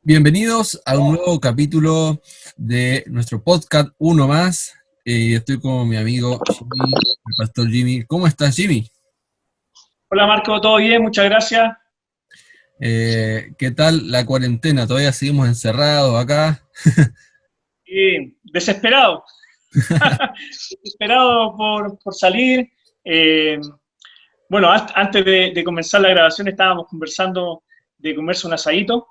Bienvenidos a un nuevo capítulo de nuestro podcast Uno Más. Estoy con mi amigo Jimmy, el pastor Jimmy. ¿Cómo estás, Jimmy? Hola Marco, ¿todo bien? Muchas gracias. ¿Qué tal la cuarentena? ¿Todavía seguimos encerrados acá? Y desesperado, desesperado por salir. Eh, bueno, antes de comenzar la grabación estábamos conversando de comerse un asadito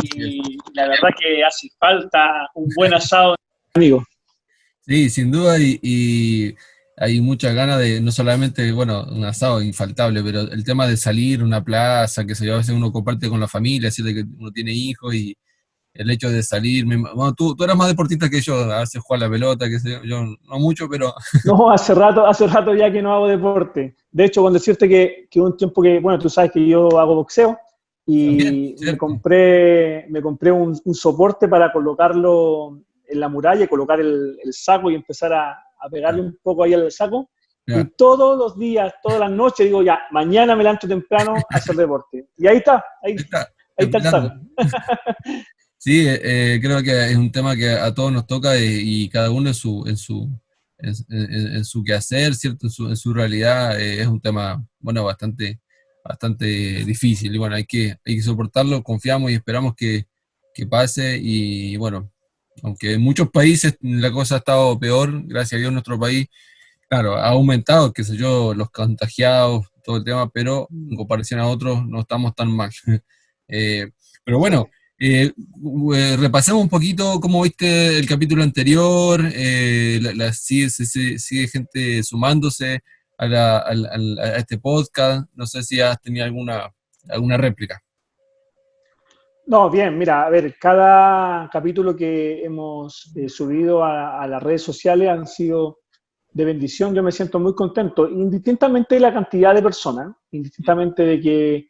y la verdad que hace falta un buen asado. Amigo. Sí, sin duda, y hay muchas ganas de, no solamente, bueno, un asado infaltable, pero el tema de salir, una plaza, que se yo, a veces uno comparte con la familia, así de que uno tiene hijos y el hecho de salir, bueno, tú eras más deportista que yo, a veces jugar la pelota, que sé yo no mucho, pero No, hace rato ya que no hago deporte. De hecho, con decirte que un tiempo que, bueno, tú sabes que yo hago boxeo también, y me ¿cierto? compré, me compré un soporte para colocarlo en la muralla y colocar el saco y empezar a pegarle Ya, un poco ahí al saco. Y ya, todos los días, todas las noches digo, ya, mañana me levanto temprano a hacer deporte. Y ahí está, ahí, ahí está, ahí está el entrenando. saco. Sí, creo que es un tema que a todos nos toca y cada uno en su quehacer, ¿cierto? En su realidad, es un tema, bueno, bastante difícil y bueno, hay que soportarlo, confiamos y esperamos que pase y bueno, aunque en muchos países la cosa ha estado peor, gracias a Dios nuestro país, claro, ha aumentado, qué sé yo, los contagiados, todo el tema, pero en comparación a otros no estamos tan mal. Eh, pero Sí. bueno, repasemos un poquito cómo viste el capítulo anterior, sigue gente sumándose a este podcast, no sé si has tenido alguna réplica. No, bien, mira, a ver, cada capítulo que hemos subido a las redes sociales han sido de bendición. Yo me siento muy contento, indistintamente de la cantidad de personas, indistintamente de que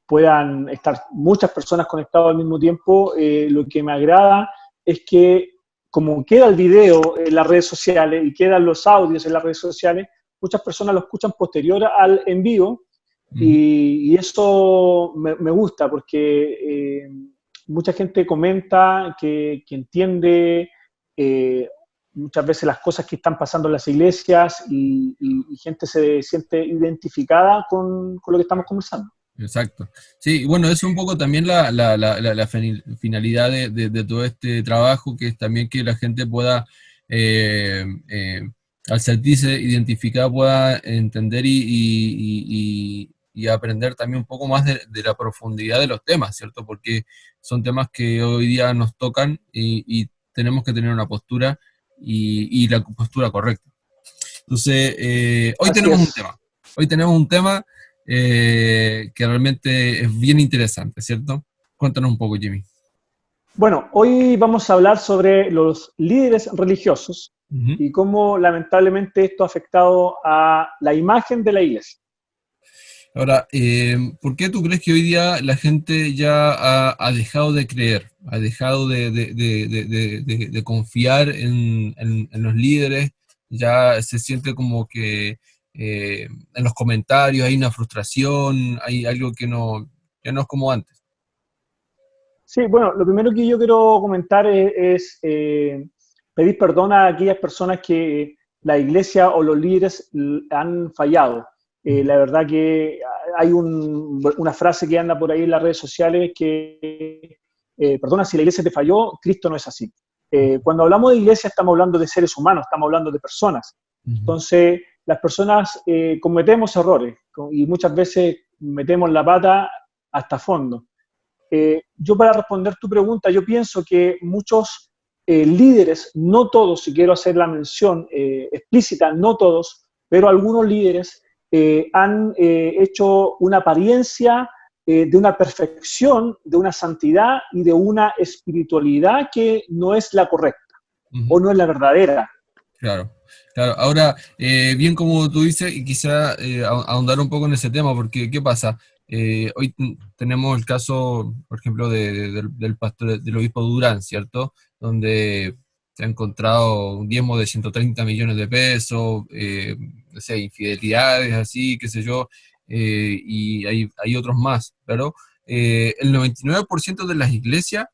puedan estar muchas personas conectadas al mismo tiempo. Lo que me agrada es que como queda el video en las redes sociales y quedan los audios en las redes sociales, muchas personas lo escuchan posterior al en vivo Ujú. y eso me gusta porque mucha gente comenta que entiende muchas veces las cosas que están pasando en las iglesias y gente se siente identificada con lo que estamos conversando. Exacto. Sí, y bueno, es un poco también la finalidad de todo este trabajo, que es también que la gente pueda, eh, eh, al sentirse identificada, pueda entender y aprender también un poco más de la profundidad de los temas, ¿cierto? Porque son temas que hoy día nos tocan y tenemos que tener una postura y la postura correcta. Entonces, hoy Así tenemos un es. tema. Hoy tenemos un tema que realmente es bien interesante, ¿cierto? Cuéntanos un poco, Jimmy. Bueno, hoy vamos a hablar sobre los líderes religiosos Ujú. y cómo lamentablemente esto ha afectado a la imagen de la iglesia. Ahora, ¿por qué tú crees que hoy día la gente ya ha dejado de creer, ha dejado de confiar en los líderes? Ya se siente como que en los comentarios hay una frustración, hay algo que ya no es como antes. Sí, bueno, lo primero que yo quiero comentar es pedir perdón a aquellas personas que la iglesia o los líderes han fallado. La verdad que hay una frase que anda por ahí en las redes sociales que, perdona, si la iglesia te falló, Cristo no es así. Cuando hablamos de iglesia estamos hablando de seres humanos, estamos hablando de personas. Ujú. Entonces, las personas cometemos errores y muchas veces metemos la pata hasta fondo. Yo para responder tu pregunta, yo pienso que muchos líderes, no todos, si quiero hacer la mención explícita, no todos, pero algunos líderes han hecho una apariencia de una perfección, de una santidad y de una espiritualidad que no es la correcta Ujú. o no es la verdadera. Claro, claro. Ahora, bien como tú dices, y quizá ahondar un poco en ese tema, porque ¿qué pasa? Hoy tenemos el caso, por ejemplo, del pastor, del obispo Durán, ¿cierto? Donde se ha encontrado un diezmo de 130 millones de pesos, no sé, infidelidades así, qué sé yo, y hay otros más, claro. el 99% de las iglesias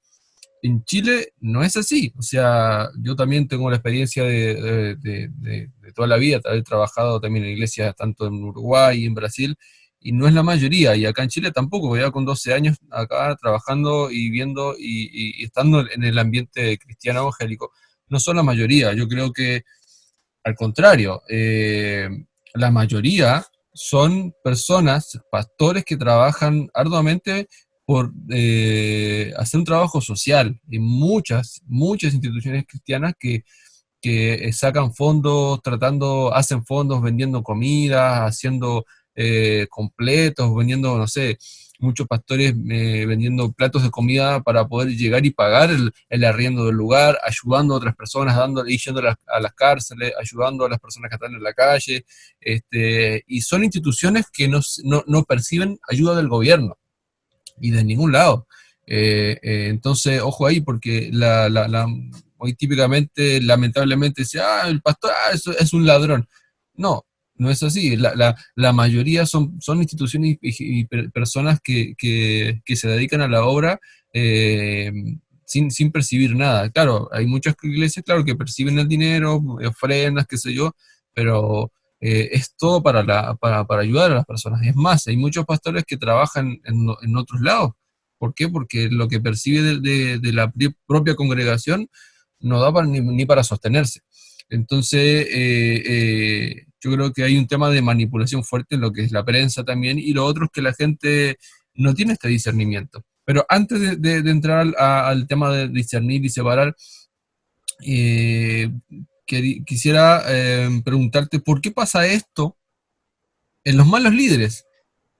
en Chile no es así. O sea, yo también tengo la experiencia de toda la vida, de haber trabajado también en iglesias tanto en Uruguay y en Brasil, y no es la mayoría, y acá en Chile tampoco, ya con 12 años acá trabajando y viendo y estando en el ambiente cristiano evangélico, no son la mayoría. Yo creo que al contrario, la mayoría son personas, pastores que trabajan arduamente por hacer un trabajo social. Y muchas instituciones cristianas que sacan fondos, hacen fondos vendiendo comida, haciendo completos, vendiendo, no sé, muchos pastores vendiendo platos de comida para poder llegar y pagar el arriendo del lugar, ayudando a otras personas, yendo a las cárceles, ayudando a las personas que están en la calle, y son instituciones que no perciben ayuda del gobierno y de ningún lado. Entonces, ojo ahí, porque hoy típicamente, lamentablemente, dice, el pastor es un ladrón. No, no es así. La mayoría son instituciones y personas que se dedican a la obra eh, sin percibir nada. Claro, hay muchas iglesias, claro, que perciben el dinero, ofrendas, qué sé yo, pero es todo para ayudar a las personas. Es más, hay muchos pastores que trabajan en otros lados. ¿Por qué? Porque lo que percibe de la propia congregación no da ni para sostenerse. Entonces, yo creo que hay un tema de manipulación fuerte en lo que es la prensa también, y lo otro es que la gente no tiene este discernimiento. Pero antes de entrar al tema de discernir y separar, eh, quisiera preguntarte, ¿por qué pasa esto en los malos líderes?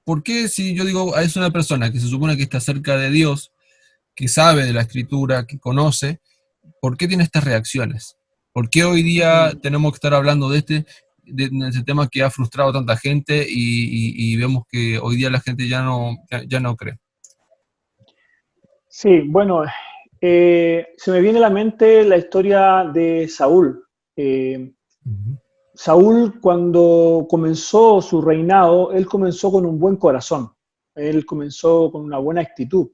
¿Por qué si yo digo, es una persona que se supone que está cerca de Dios, que sabe de la escritura, que conoce, ¿por qué tiene estas reacciones? ¿Por qué hoy día tenemos que estar hablando de ese tema que ha frustrado a tanta gente y vemos que hoy día la gente ya no cree? Sí, bueno, se me viene a la mente la historia de Saúl. Ujú. Saúl, cuando comenzó su reinado, él comenzó con un buen corazón, él comenzó con una buena actitud,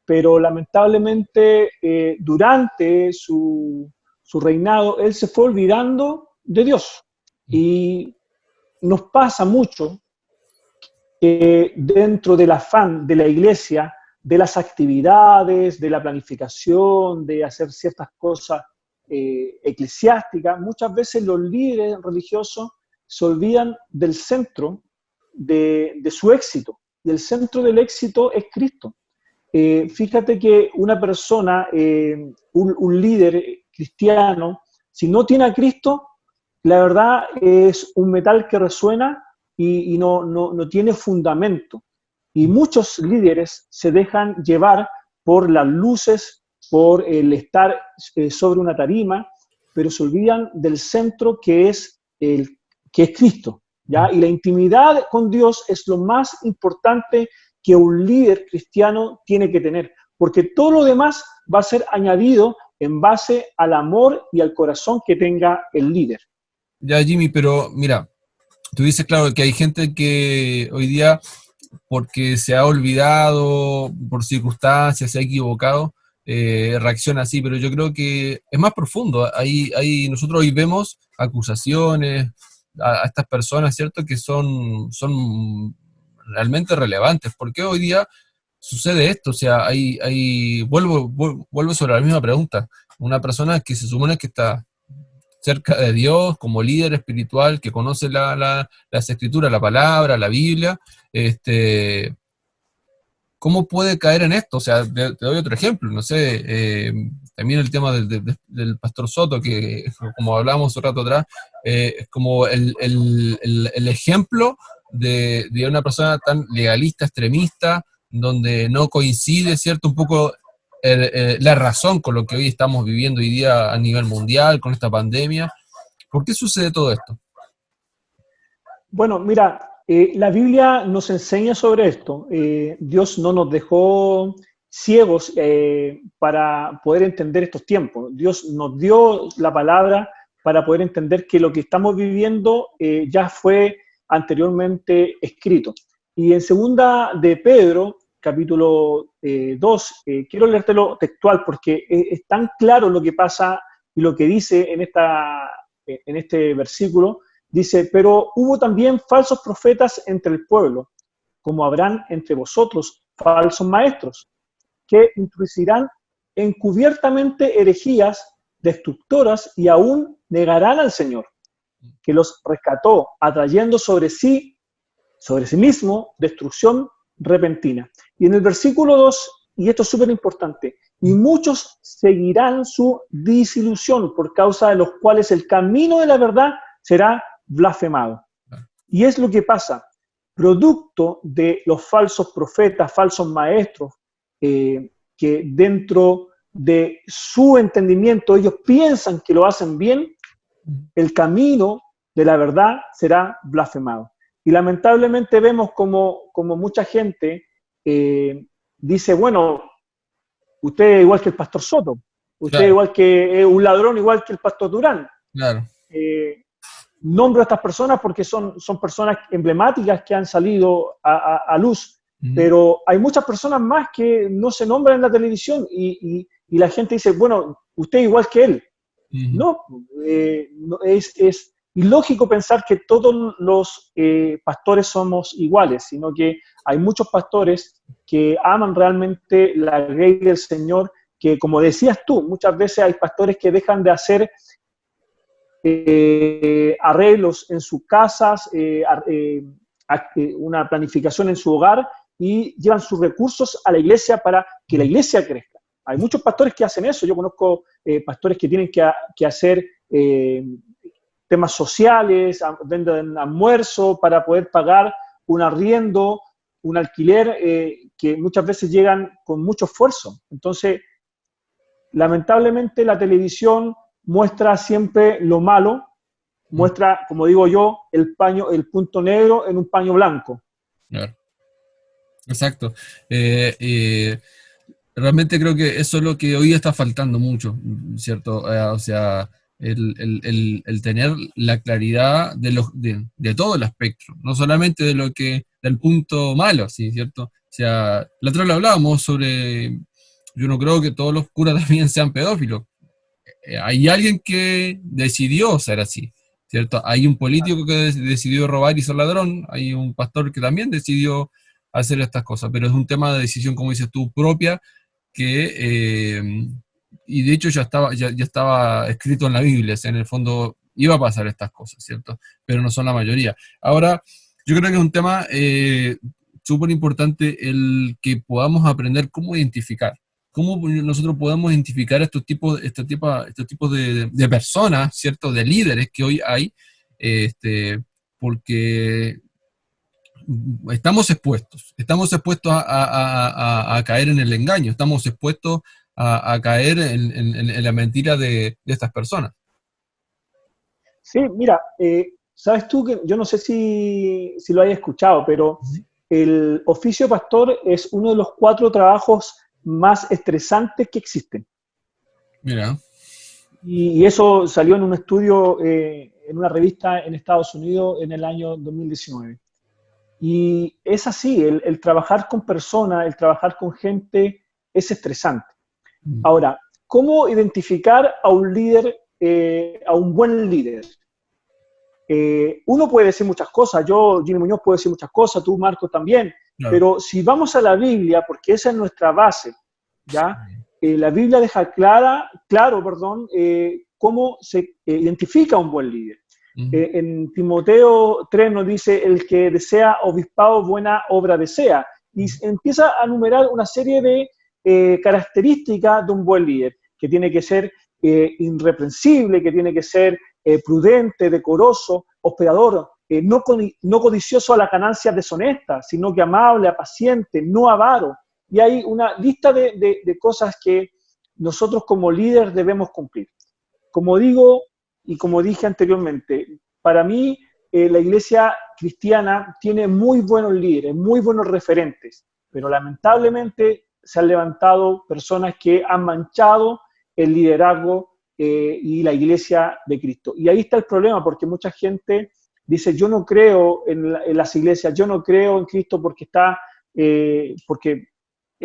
pero lamentablemente durante su reinado, él se fue olvidando de Dios. Y nos pasa mucho que dentro del afán de la iglesia, de las actividades, de la planificación, de hacer ciertas cosas eclesiásticas, muchas veces los líderes religiosos se olvidan del centro de su éxito. Y el centro del éxito es Cristo. Fíjate que una persona, un líder cristiano, si no tiene a Cristo, la verdad es un metal que resuena y no tiene fundamento. Y muchos líderes se dejan llevar por las luces, por el estar sobre una tarima, pero se olvidan del centro que es Cristo, ¿ya? Y la intimidad con Dios es lo más importante que un líder cristiano tiene que tener, porque todo lo demás va a ser añadido en base al amor y al corazón que tenga el líder. Ya, Jimmy, pero mira, tú dices, claro, que hay gente que hoy día, porque se ha olvidado, por circunstancias, se ha equivocado, reacciona así, pero yo creo que es más profundo. Nosotros hoy vemos acusaciones a estas personas, ¿cierto?, que son realmente relevantes. ¿Por qué hoy día sucede esto? O sea, vuelvo sobre la misma pregunta. Una persona que se supone que está cerca de Dios, como líder espiritual, que conoce las escrituras, la palabra, la Biblia, ¿cómo puede caer en esto? O sea, te doy otro ejemplo, no sé, también el tema del pastor Soto, que como hablábamos un rato atrás, es como el ejemplo de una persona tan legalista, extremista, donde no coincide, ¿cierto? Un poco la razón con lo que hoy estamos viviendo hoy día a nivel mundial, con esta pandemia. ¿Por qué sucede todo esto? Bueno, mira, la Biblia nos enseña sobre esto. Dios no nos dejó ciegos para poder entender estos tiempos. Dios nos dio la palabra para poder entender que lo que estamos viviendo ya fue anteriormente escrito. Y en segunda de Pedro capítulo 2, quiero leértelo textual porque es tan claro lo que pasa y lo que dice en este versículo. Dice, pero hubo también falsos profetas entre el pueblo, como habrán entre vosotros falsos maestros, que introducirán encubiertamente herejías destructoras y aún negarán al Señor, que los rescató, atrayendo sobre sí mismo destrucción repentina. Y en el versículo 2, y esto es súper importante, y muchos seguirán su disilusión, por causa de los cuales el camino de la verdad será blasfemado. Y es lo que pasa, producto de los falsos profetas, falsos maestros, que dentro de su entendimiento ellos piensan que lo hacen bien, el camino de la verdad será blasfemado. Y lamentablemente vemos como mucha gente dice, bueno, usted es igual que el pastor Soto, usted es Claro, igual que un ladrón, igual que el pastor Durán. claro. Nombro a estas personas porque son personas emblemáticas que han salido a luz, Ujú, pero hay muchas personas más que no se nombran en la televisión y la gente dice, bueno, usted es igual que él. ujú. No, no es ilógico pensar que todos los pastores somos iguales, sino que hay muchos pastores que aman realmente la ley del Señor, que como decías tú, muchas veces hay pastores que dejan de hacer arreglos en sus casas, una planificación en su hogar y llevan sus recursos a la iglesia para que la iglesia crezca. Hay muchos pastores que hacen eso. Yo conozco pastores que tienen que hacer temas sociales, venden almuerzo para poder pagar un arriendo, un alquiler, que muchas veces llegan con mucho esfuerzo. Entonces, lamentablemente la televisión muestra siempre lo malo, muestra, como digo yo, el punto negro en un paño blanco. Claro, exacto. Y realmente creo que eso es lo que hoy está faltando mucho, ¿cierto? O sea, el tener la claridad de todo el espectro, no solamente de lo que, del punto malo, ¿sí? ¿Cierto? O sea, la otra vez lo hablábamos sobre, yo no creo que todos los curas también sean pedófilos. Hay alguien que decidió ser así, ¿cierto? Hay un político que decidió robar y ser ladrón, hay un pastor que también decidió hacer estas cosas, pero es un tema de decisión, como dices tú, propia, que, y de hecho ya estaba escrito en la Biblia, o sea, en el fondo iba a pasar estas cosas, ¿cierto? Pero no son la mayoría. Ahora, yo creo que es un tema súper importante el que podamos aprender cómo identificar. ¿Cómo nosotros podemos identificar estos tipos de personas, ¿cierto? De líderes que hoy hay, porque estamos expuestos a caer en el engaño, estamos expuestos a caer en la mentira de estas personas. Sí, mira, sabes tú que yo no sé si lo hayas escuchado, pero el oficio pastor es uno de los 4 trabajos más estresantes que existen. Mira, Y eso salió en un estudio, en una revista en Estados Unidos en el año 2019. Y es así, el trabajar con personas, el trabajar con gente es estresante. Ahora, ¿cómo identificar a un líder, a un buen líder? Uno puede decir muchas cosas, yo, Jimmy Muñoz, puedo decir muchas cosas, tú, Marco, también, claro. pero si vamos a la Biblia, porque esa es nuestra base, ¿ya? La Biblia deja claro, cómo se identifica un buen líder. En Timoteo 3 nos dice, el que desea obispado, buena obra desea, y empieza a enumerar una serie de características de un buen líder, que tiene que ser irreprensible, que tiene que ser prudente, decoroso, hospedador, no codicioso a las ganancias deshonestas, sino que amable, apaciente, no avaro. Y hay una lista de cosas que nosotros como líderes debemos cumplir. Como digo y como dije anteriormente, para mí la iglesia cristiana tiene muy buenos líderes, muy buenos referentes, pero lamentablemente se han levantado personas que han manchado el liderazgo y la iglesia de Cristo. Y ahí está el problema, porque mucha gente dice, yo no creo en las iglesias, yo no creo en Cristo porque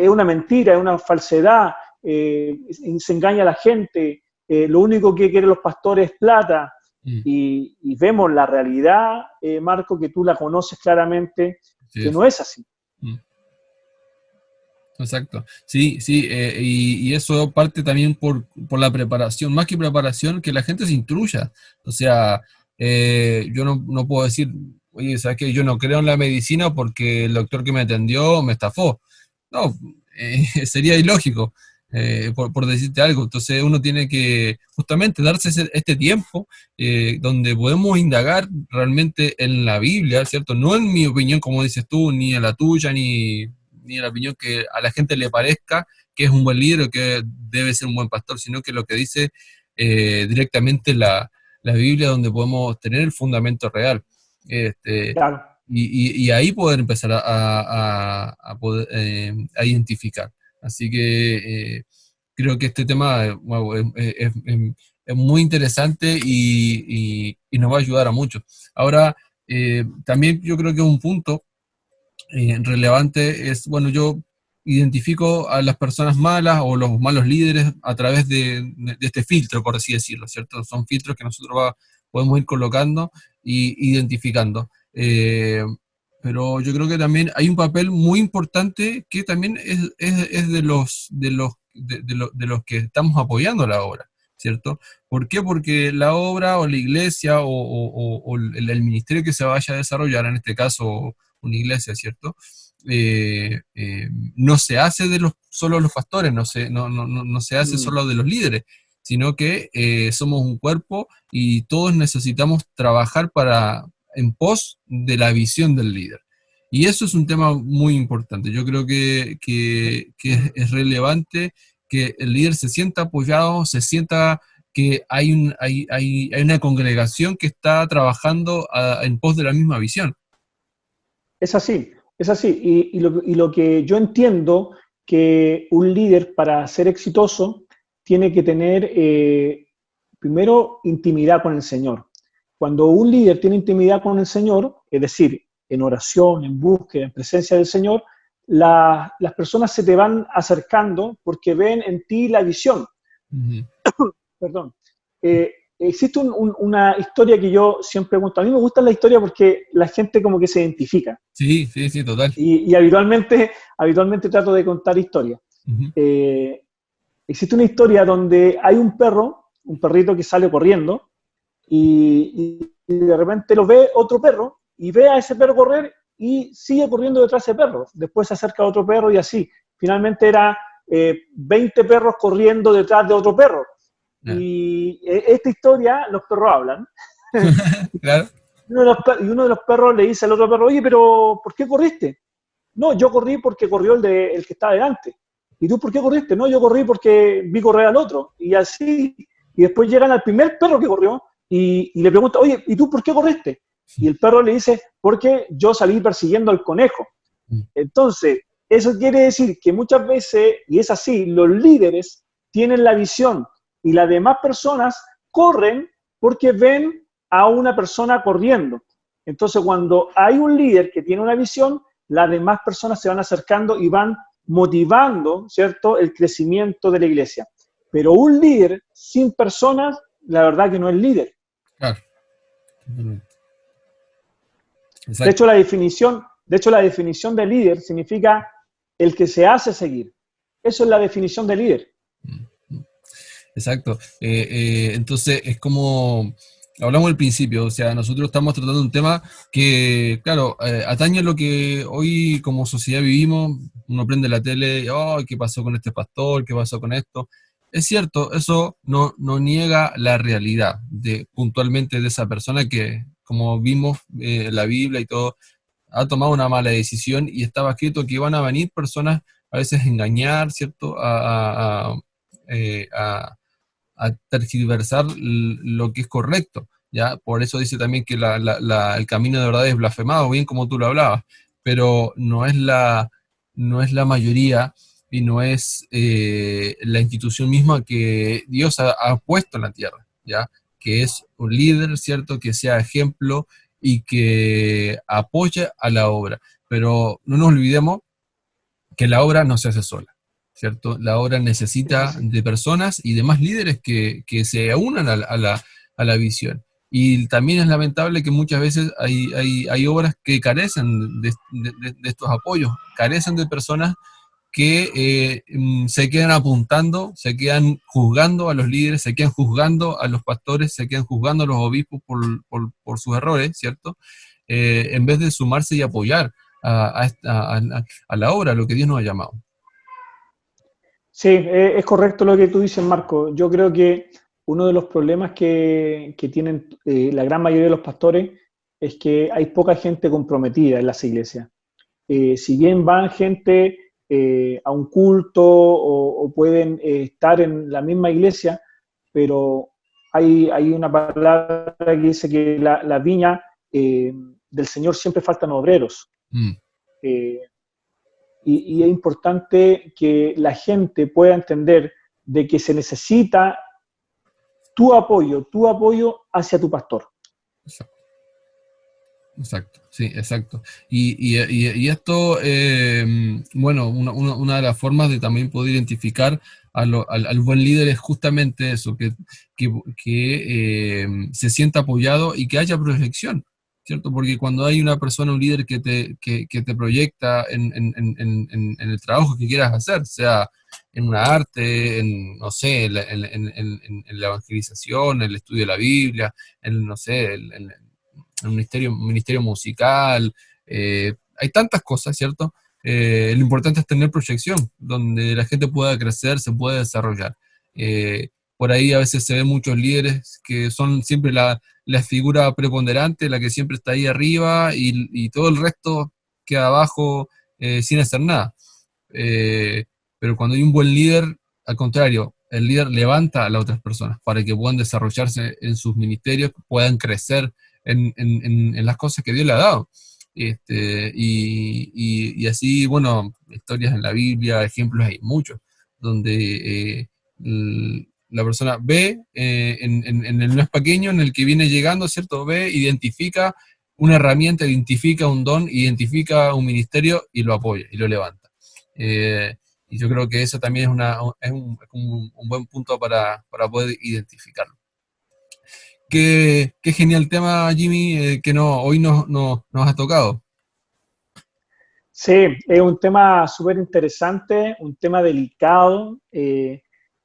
es una mentira, es una falsedad, se engaña a la gente, lo único que quieren los pastores es plata, mm, y vemos la realidad, Marco, que tú la conoces claramente, así que es. no es así. Mm. Exacto, sí, sí, y eso parte también por la preparación, más que preparación, que la gente se instruya. O sea, yo no puedo decir, oye, ¿sabes qué? Yo no creo en la medicina porque el doctor que me atendió me estafó. No, sería ilógico, por decirte algo. Entonces uno tiene que justamente darse este tiempo donde podemos indagar realmente en la Biblia, ¿cierto? No en mi opinión, como dices tú, ni en la tuya, ni en la opinión que a la gente le parezca que es un buen líder o que debe ser un buen pastor, sino que lo que dice directamente la Biblia, donde podemos tener el fundamento real. Este, Claro. y ahí poder empezar poder, a identificar. Así que creo que este tema wow, es muy interesante y nos va a ayudar a muchos. Ahora, también yo creo que un punto relevante es, bueno, yo identifico a las personas malas o los malos líderes a través de este filtro, por así decirlo, ¿cierto? Son filtros que nosotros podemos ir colocando y identificando. Pero yo creo que también hay un papel muy importante que también es de los que estamos apoyando la obra, ¿cierto? ¿Por qué? Porque la obra o la iglesia o el ministerio que se vaya a desarrollar, en este caso una iglesia, ¿cierto? No se hace solo los pastores, no se hace Mm. solo de los líderes, sino que somos un cuerpo y todos necesitamos trabajar en pos de la visión del líder. Y eso es un tema muy importante. Yo creo que es relevante que el líder se sienta apoyado, se sienta que hay una congregación que está trabajando en pos de la misma visión. Es así, es así. Y lo que yo entiendo que un líder para ser exitoso tiene que tener primero intimidad con el Señor. Cuando un líder tiene intimidad con el Señor, es decir, en oración, en búsqueda, en presencia del Señor, las personas se te van acercando porque ven en ti la visión. Ujú. Perdón. Existe una historia que yo siempre cuento. A mí me gusta la historia porque la gente como que se identifica. Sí, sí, sí, total. Y habitualmente trato de contar historias. Ujú. Eh, Existe una historia donde hay un perro, un perrito que sale corriendo, y de repente lo ve otro perro, y ve a ese perro correr y sigue corriendo detrás de ese perro. Después se acerca a otro perro y así. Finalmente era 20 perros corriendo detrás de otro perro. Ya. Y esta historia, los perros hablan. Claro. Y uno de los perros le dice al otro perro, oye, pero ¿por qué corriste? No, yo corrí porque corrió el que estaba delante. ¿Y tú por qué corriste? No, yo corrí porque vi correr al otro. Y así, y después llegan al primer perro que corrió y le pregunta, oye, ¿y tú por qué corriste? Y el perro le dice, porque yo salí persiguiendo al conejo. Entonces, eso quiere decir que muchas veces, y es así, los líderes tienen la visión y las demás personas corren porque ven a una persona corriendo. Entonces, cuando hay un líder que tiene una visión, las demás personas se van acercando y van motivando, ¿cierto?, el crecimiento de la iglesia. Pero un líder sin personas, la verdad que no es líder. Claro. Totalmente. De Exacto. hecho, la definición de líder significa el que se hace seguir. Eso es la definición de líder. Exacto. Entonces, es como hablamos al principio, o sea, nosotros estamos tratando un tema que, claro, atañe a lo que hoy como sociedad vivimos. Uno prende la tele y, oh, ¿qué pasó con este pastor? ¿Qué pasó con esto? Es cierto, eso no niega la realidad puntualmente de esa persona que, como vimos en la Biblia y todo, ha tomado una mala decisión y estaba escrito que iban a venir personas a veces a engañar, ¿cierto? A tergiversar lo que es correcto, ¿ya? Por eso dice también que el camino de verdad es blasfemado, bien como tú lo hablabas, pero no es la mayoría y no es la institución misma que Dios ha puesto en la tierra, ¿ya? Que es un líder, ¿cierto? Que sea ejemplo y que apoye a la obra. Pero no nos olvidemos que la obra no se hace sola, ¿cierto? La obra necesita de personas y de más líderes que se unan a la visión. Y también es lamentable que muchas veces hay obras que carecen de estos apoyos, carecen de personas que se quedan apuntando, se quedan juzgando a los líderes, se quedan juzgando a los pastores, se quedan juzgando a los obispos por sus errores, ¿cierto? En vez de sumarse y apoyar a la obra, a lo que Dios nos ha llamado. Sí, es correcto lo que tú dices, Marco. Yo creo que uno de los problemas que tienen la gran mayoría de los pastores es que hay poca gente comprometida en las iglesias. Si bien van gente a un culto o pueden estar en la misma iglesia, pero hay una palabra que dice que la viña del Señor siempre faltan obreros. Eh, y es importante que la gente pueda entender de que se necesita tu apoyo hacia tu pastor. Exacto, sí, exacto. Y esto, bueno, una de las formas de también poder identificar al buen líder es justamente eso, que se sienta apoyado y que haya proyección, ¿cierto? Porque cuando hay una persona, un líder que te proyecta en el trabajo que quieras hacer, sea en una arte, no sé, en la evangelización, en el estudio de la Biblia, no sé, un ministerio musical, hay tantas cosas, ¿cierto? Lo importante es tener proyección, donde la gente pueda crecer, se pueda desarrollar. Por ahí a veces se ven muchos líderes que son siempre la figura preponderante, la que siempre está ahí arriba y todo el resto queda abajo sin hacer nada. Pero cuando hay un buen líder, al contrario, el líder levanta a las otras personas para que puedan desarrollarse en sus ministerios, puedan crecer en las cosas que Dios le ha dado. Y así, bueno, historias en la Biblia, ejemplos hay muchos, donde la persona ve en el más pequeño, en el que viene llegando, ¿cierto? Ve, identifica una herramienta, identifica un don, identifica un ministerio y lo apoya y lo levanta. Y yo creo que eso también es un buen punto para poder identificarlo. Qué genial tema, Jimmy, que hoy nos ha tocado. Sí, es un tema súper interesante, un tema delicado,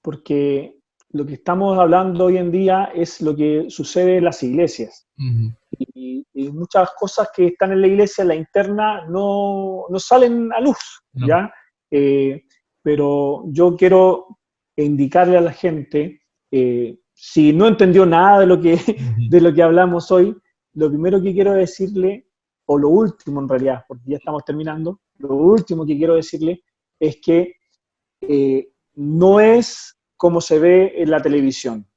porque lo que estamos hablando hoy en día es lo que sucede en las iglesias. Uh-huh. Y muchas cosas que están en la iglesia, en la interna, no salen a luz, No. ¿ya? Pero yo quiero indicarle a la gente, si no entendió nada de lo que hablamos hoy, lo primero que quiero decirle, o lo último en realidad, porque ya estamos terminando, lo último que quiero decirle es que no es como se ve en la televisión.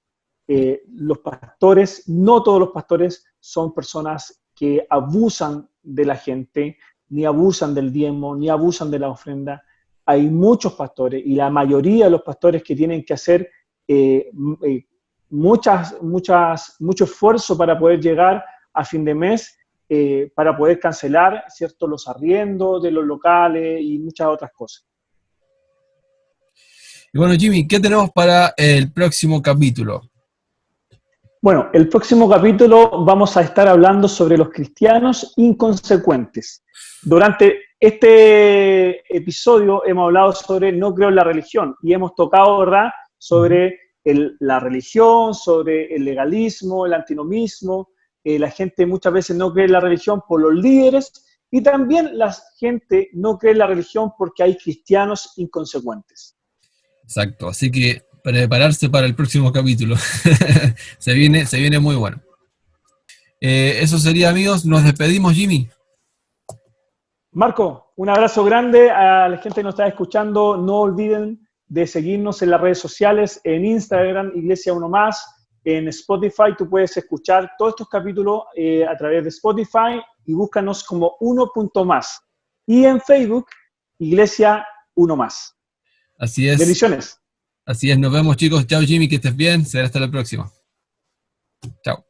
Los pastores, no todos los pastores son personas que abusan de la gente, ni abusan del diezmo, ni abusan de la ofrenda. Hay muchos pastores y la mayoría de los pastores que tienen que hacer mucho esfuerzo para poder llegar a fin de mes, para poder cancelar, ¿cierto?, los arriendos de los locales y muchas otras cosas. Y bueno, Jimmy, ¿qué tenemos para el próximo capítulo? Bueno, el próximo capítulo vamos a estar hablando sobre los cristianos inconsecuentes. Durante este episodio hemos hablado sobre no creo en la religión y hemos tocado, ¿verdad?, sobre la religión, sobre el legalismo, el antinomismo. La gente muchas veces no cree en la religión por los líderes y también la gente no cree en la religión porque hay cristianos inconsecuentes. Exacto, así que prepararse para el próximo capítulo. se viene muy bueno. Eso sería, amigos, nos despedimos, Jimmy. Marco, un abrazo grande a la gente que nos está escuchando. No olviden de seguirnos en las redes sociales, en Instagram, Iglesia Uno Más, en Spotify. Tú puedes escuchar todos estos capítulos a través de Spotify y búscanos como 1.más. Y en Facebook, Iglesia Uno Más. Así es. Bendiciones. Así es, nos vemos, chicos. Chao, Jimmy, que estés bien. Será hasta la próxima. Chao.